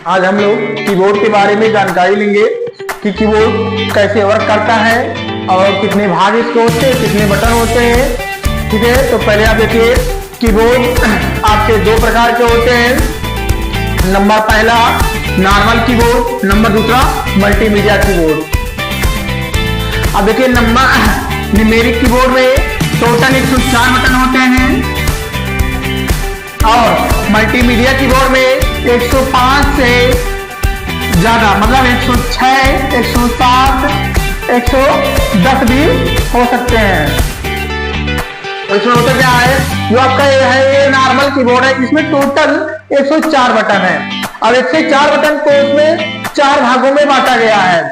आज हम लोग कीबोर्ड के बारे में जानकारी लेंगे कि कीबोर्ड कैसे वर्क करता है और कितने भाग इसके होते हैं, कितने बटन होते हैं। ठीक है, तो पहले आप देखिए कीबोर्ड आपके दो प्रकार के होते हैं। नंबर पहला नॉर्मल कीबोर्ड, नंबर दूसरा मल्टीमीडिया कीबोर्ड। अब देखिए नंबर न्यूमेरिक कीबोर्ड में टोटल 104 बटन होते हैं और मल्टीमीडिया कीबोर्ड में 105 से ज्यादा, मतलब 106, 107, 110 भी हो सकते हैं। इसमें होता क्या है, जो आपका ये है ये नॉर्मल कीबोर्ड है, इसमें टोटल 104 बटन है और 104 बटन को इसमें 4 भागों में बांटा गया है।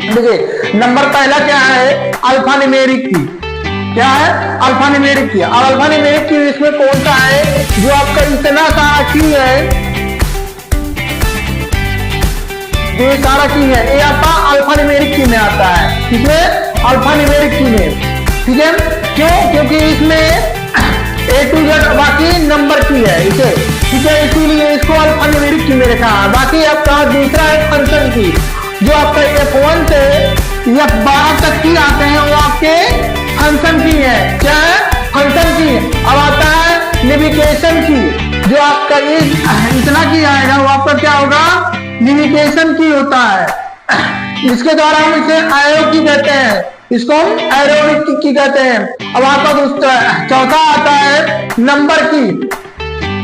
देखिए नंबर पहला क्या है, अल्फा न्यूमेरिक की। क्या है? अल्फा न्यूमेरिक की। और अल्फा न्यूमेरिक की इसमें कौन सा है, जो आपका इतना सारा की है, जो सारा की है ये आपका अल्फा न्यूमेरिक की में आता है। इसमें अल्फा न्यूमेरिक की में, ठीक है, क्यों? क्योंकि इसमें A to Z बाकी नंबर की है इसे, ठीक है, इसीलिए इसको अल्फा न्यूमेरिक की में रखा है। बाकी आपका दूसरा है फंक्शन की, जो आपका F1 से F12 तक की आते हैं वो आपके फंक्शन की है। क्या है? फंक्शन की। अब आता है नेविगेशन की, जो आपका इतना की आएगा वो आपका क्या होगा, नेविगेशन की होता है। इसके द्वारा हम इसे एरो की कहते हैं, इसको हम एरोबिक की कहते हैं। अब आपका दूसरा चौथा आता है नंबर की।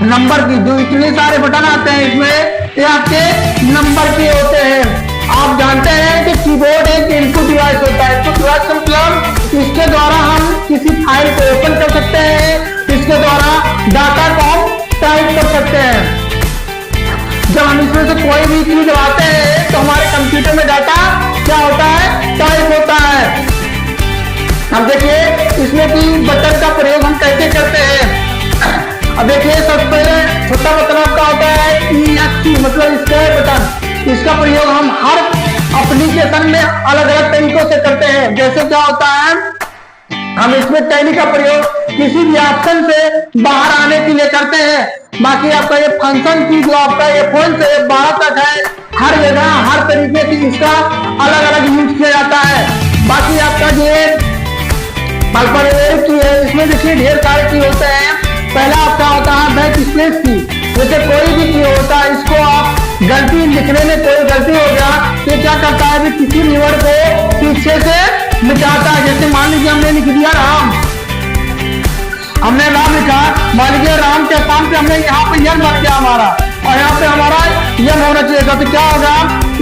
नंबर की जो इतने सारे बटन आते हैं इसमें, ये आपके नंबर के होते हैं। आप जानते हैं कि कीबोर्ड एक इनपुट डिवाइस होता है। इनपुट डिवाइस मतलब इसके द्वारा हम किसी फाइल को ओपन कर सकते हैं, इसके द्वारा डाटा को हम टाइप कर सकते हैं। जब हम इसमें से कोई भी चीज दबाते हैं तो हमारे कंप्यूटर में डाटा क्या होता है, टाइप होता है। अब देखिए इसमें की बटन का प्रयोग हम कैसे करते हैं। अब देखिए सबसे पहले छोटा बटन आपका होता है ESC, मतलब स्क्वायर बटन। इसका प्रयोग हम हर एप्लीकेशन में अलग अलग तरीकों से करते हैं। जैसे क्या होता है, हम इसमें टैली का प्रयोग किसी भी ऑप्शन से बाहर आने के लिए करते हैं। बाकी आपका ये फंक्शन की जो आपका ये फोन से 12 तक है, हर जगह हर तरीके से इसका अलग अलग यूज किया जाता है। बाकी आपका ये अल्फा न्यूमेरिक की है, इसमें देखिए ढेर सारे की होते हैं। पहला आपका होता है बैक स्पेस की। जैसे कोई भी की होता है, इसको आप गलती लिखने में कोई गलती हो गया तो क्या करता है, भी किसी कीवर्ड को पीछे से मिटाता है। जैसे मान लीजिए हमने लिख दिया राम, हमने नाम लिखा, मान लीजिए राम के स्थान पे हमने यहाँ पे यन बन गया हमारा, और यहाँ पे हमारा यन होना चाहिए था, तो क्या होगा,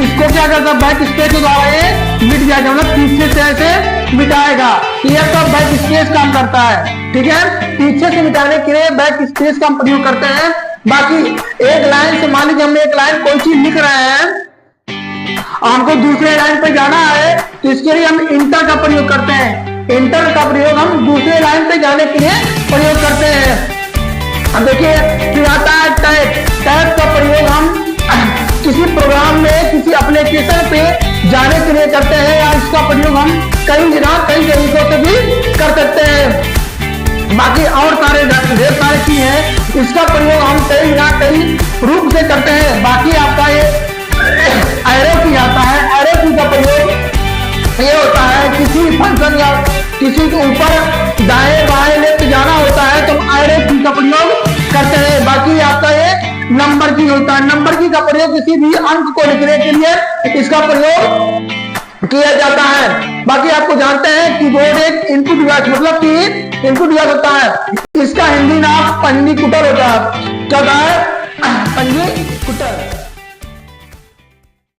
इसको क्या करता है, बैक स्पेस के द्वारा ये मिट जाएगा, मतलब पीछे से ऐसे मिटाएगा। ये तो बैक स्पेस काम करता है, ठीक है। पीछे से मिटाने के लिए बैक स्पेस का प्रयोग करते हैं। बाकी एक लाइन से, मान लीजिए हमने एक लाइन कोई चीज लिख रहे हैं और हमको दूसरे लाइन पे जाना है, तो इसके लिए हम इंटर का प्रयोग करते हैं। इंटर का प्रयोग हम दूसरे लाइन पे जाने के लिए प्रयोग करते हैं। अब देखिए फिर आता है टैब। टैब का प्रयोग हम किसी प्रोग्राम में, किसी एप्लीकेशन पे जाने के लिए करते हैं, या इसका प्रयोग हम कई जगह कई तरीकों से भी कर सकते हैं। बाकी और सारे ढेर सारे चीज है, इसका प्रयोग हम कई जगह कई रूप से करते हैं। बाकी आपका ये एरो की आता है। एरो की का प्रयोग ये होता है, किसी फंक्शन या किसी के ऊपर दाएं बाएं लेफ्ट जाना होता है तो एरो की का प्रयोग करते हैं। बाकी आपका ये नंबर की होता है। नंबर की का प्रयोग किसी भी अंक को लिखने के लिए इसका प्रयोग किया जाता है। बाकी आपको जानते हैं कीबोर्ड एक इनपुट डिवाइस, मतलब कि इनपुट डिवाइस होता है। इसका हिंदी नाम पंजी कुटर होता है। क्या होता है? पंजी कुटर।